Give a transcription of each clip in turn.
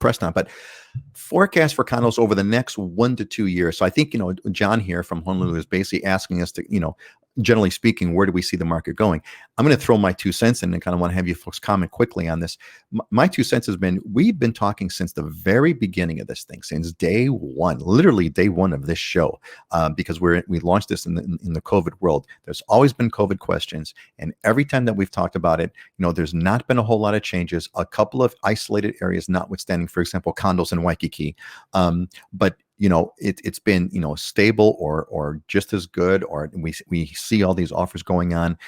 pressed on. But forecast for condos over the next 1 to 2 years. So I think, John here from Honolulu is basically asking us to, generally speaking, where do we see the market going? I'm going to throw my 2 cents in and kind of want to have you folks comment quickly on this. My 2 cents has been, we've been talking since the very beginning of this thing, since day one, literally day one of this show, because we launched this in the COVID world. There's always been COVID questions. And every time that we've talked about it, there's not been a whole lot of changes, a couple of isolated areas notwithstanding, for example, condos in Waikiki. But it's been, stable or just as good, or we see all these offers going on.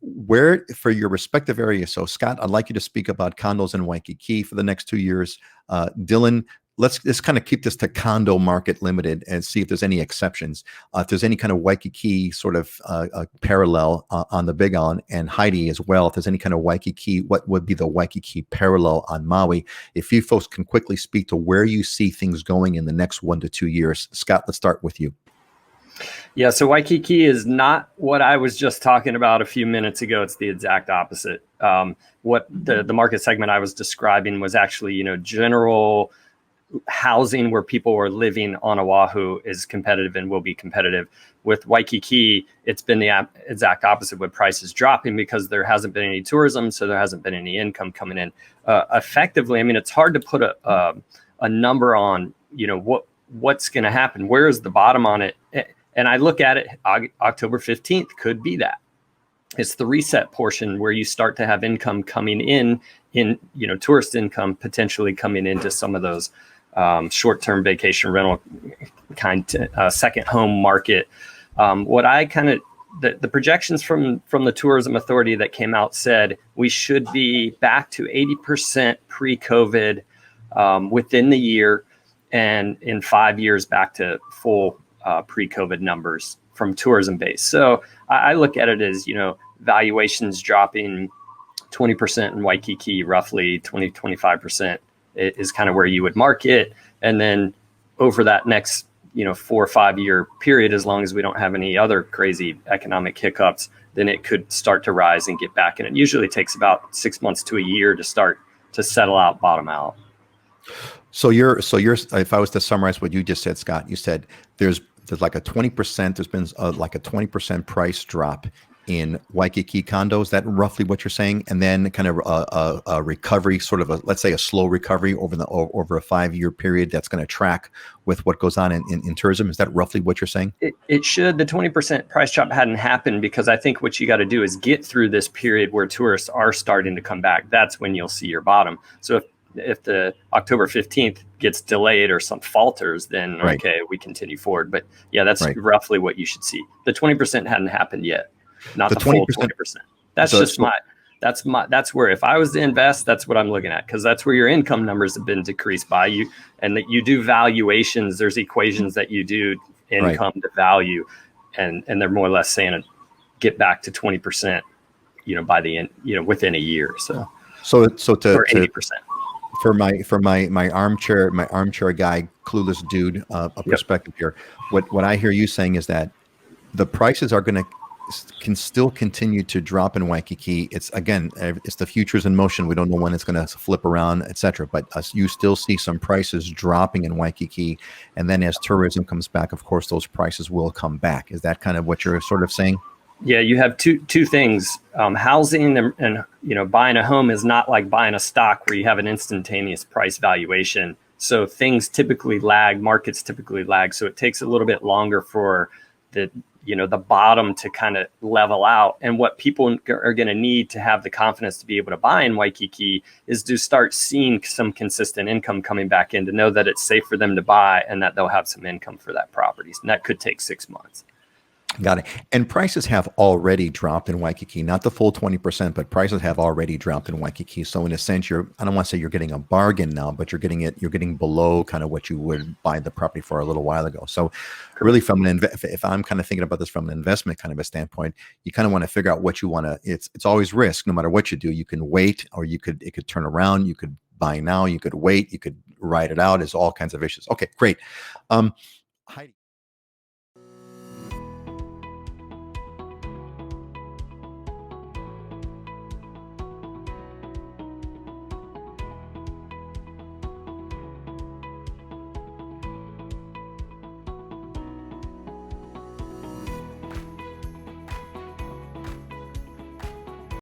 Where for your respective areas. So Scott, I'd like you to speak about condos in Waikiki for the next 2 years. Dylan, let's just kind of keep this to condo market limited and see if there's any exceptions. If there's any kind of Waikiki sort of parallel on the Big Island, and Heidi as well, if there's any kind of Waikiki, what would be the Waikiki parallel on Maui? If you folks can quickly speak to where you see things going in the next 1 to 2 years. Scott, let's start with you. Yeah, so Waikiki is not what I was just talking about a few minutes ago. It's the exact opposite. What the market segment I was describing was actually, general housing where people are living on Oahu is competitive and will be competitive. With Waikiki, it's been the exact opposite, with prices dropping because there hasn't been any tourism, so there hasn't been any income coming in. Effectively, it's hard to put a number on, what's going to happen. Where is the bottom on it? And I look at it, October 15th could be that. It's the reset portion where you start to have income coming in, tourist income potentially coming into some of those short-term vacation rental second home market. What I the projections from the Tourism Authority that came out said we should be back to 80% pre-COVID within the year, and in 5 years back to full pre-COVID numbers from tourism base. So I look at it as, valuations dropping 20% in Waikiki, roughly 25% is kind of where you would mark it. And then over that next, 4 or 5 year period, as long as we don't have any other crazy economic hiccups, then it could start to rise and get back. And it usually takes about 6 months to a year to start to settle out, bottom out. So you're if I was to summarize what you just said, Scott, you said there's like a 20%, there's been like a 20% price drop in Waikiki condos. Is that roughly what you're saying? And then kind of a recovery, sort of let's say a slow recovery over a 5 year period that's going to track with what goes on in tourism. Is that roughly what you're saying? It should. The 20% price drop hadn't happened because I think what you got to do is get through this period where tourists are starting to come back. That's when you'll see your bottom. So if the October 15th gets delayed or some falters, then right. Okay, we continue forward. But yeah, that's right. Roughly what you should see. The 20% hadn't happened yet, not the full 20%. That's that's where, if I was to invest, that's what I'm looking at, because that's where your income numbers have been decreased by you, and that you do valuations. There's equations that you do income right. to value, and they're more or less saying get back to 20%, by the end, within a year. So to 80%. For my armchair guy, clueless dude, a perspective here. What I hear you saying is that the prices are can still continue to drop in Waikiki. It's the futures in motion. We don't know when it's going to flip around, etc. But you still see some prices dropping in Waikiki, and then as tourism comes back, of course, those prices will come back. Is that kind of what you're sort of saying? Yeah, you have two things. Housing and buying a home is not like buying a stock where you have an instantaneous price valuation. So things typically lag, markets typically lag. So it takes a little bit longer for the bottom to kind of level out. And what people are going to need to have the confidence to be able to buy in Waikiki is to start seeing some consistent income coming back in, to know that it's safe for them to buy and that they'll have some income for that property. And that could take 6 months. Got it. And prices have already dropped in Waikiki, not the full 20%, but prices have already dropped in Waikiki. So in a sense, I don't want to say you're getting a bargain now, but you're getting below kind of what you would buy the property for a little while ago. So really if I'm kind of thinking about this from an investment kind of a standpoint, you kind of want to figure out what you want to, it's always risk. No matter what you do, you can wait, or it could turn around. You could buy now, you could wait, you could ride it out. It's all kinds of issues. Okay, great. Heidi.